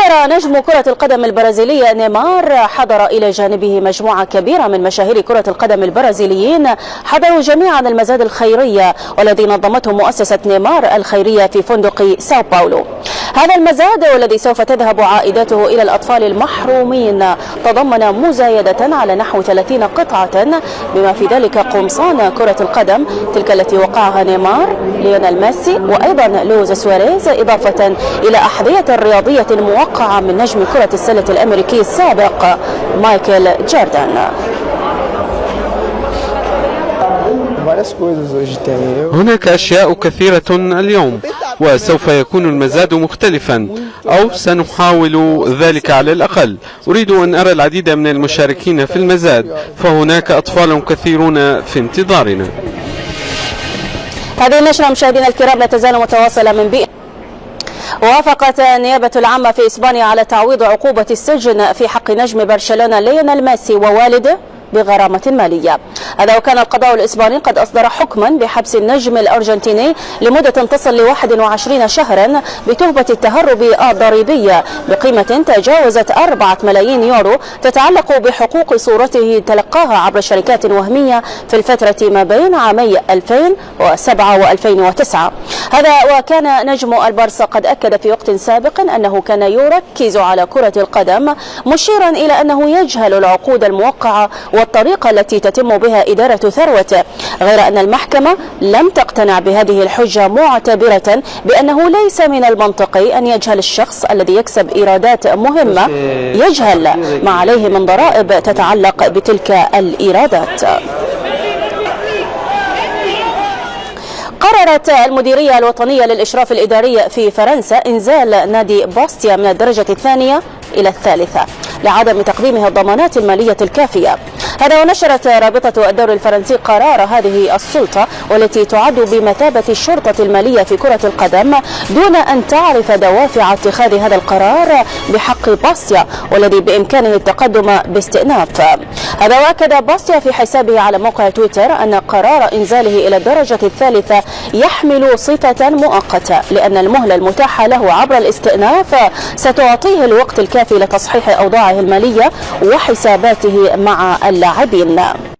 حضر نجم كرة القدم البرازيلي نيمار، حضر إلى جانبه مجموعة كبيرة من مشاهير كرة القدم البرازيليين، حضروا جميعا المزاد الخيرية والذي نظمته مؤسسة نيمار الخيرية في فندق ساو باولو. هذا المزاد والذي سوف تذهب عائداته إلى الأطفال المحرومين تضمن مزايدة على نحو 30 قطعة، بما في ذلك قمصان كرة القدم تلك التي وقعها نيمار، ليونيل ميسي وأيضا لويس سواريز، إضافة إلى أحذية رياضية موقعة من نجم كرة السلة الأمريكي السابق مايكل جوردان. هناك أشياء كثيرة اليوم، وسوف يكون المزاد مختلفا، أو سنحاول ذلك على الأقل. أريد أن أرى العديد من المشاركين في المزاد، فهناك أطفال كثيرون في انتظارنا. هذه النشرة مشاهدينا الكرام لا تزال متواصلة من بيئة. وافقت النيابة العامة في إسبانيا على تعويض عقوبة السجن في حق نجم برشلونة ليونيل ميسي ووالده بغرامة مالية. هذا وكان القضاء الإسباني قد أصدر حكما بحبس النجم الأرجنتيني لمدة تصل ل 21 شهرا بتهمة التهرب الضريبي بقيمة تجاوزت 4 ملايين يورو تتعلق بحقوق صورته تلقاها عبر شركات وهمية في الفترة ما بين عامي 2007 و2009. هذا وكان نجم البارسا قد أكد في وقت سابق أنه كان يركز على كرة القدم، مشيرا إلى أنه يجهل العقود الموقعة والطريقة التي تتم بها إدارة ثروته، غير أن المحكمة لم تقتنع بهذه الحجة، معتبرة بأنه ليس من المنطقي أن يجهل الشخص الذي يكسب إيرادات مهمة يجهل ما عليه من ضرائب تتعلق بتلك الإيرادات. قررت المديرية الوطنية للإشراف الإداري في فرنسا إنزال نادي باستيا من الدرجة الثانية إلى الثالثة لعدم تقديمه الضمانات المالية الكافية. هذا ونشرت رابطة الدوري الفرنسي قرار هذه السلطة والتي تعد بمثابة الشرطة المالية في كرة القدم، دون أن تعرف دوافع اتخاذ هذا القرار بحق باستيا والذي بإمكانه التقدم باستئناف. هذا وأكد باستيا في حسابه على موقع تويتر أن قرار إنزاله إلى الدرجة الثالثة يحمل صفة مؤقتة، لأن المهلة المتاحة له عبر الاستئناف ستعطيه الوقت الكافي لتصحيح أوضاعه المالية وحساباته مع اللاعبين.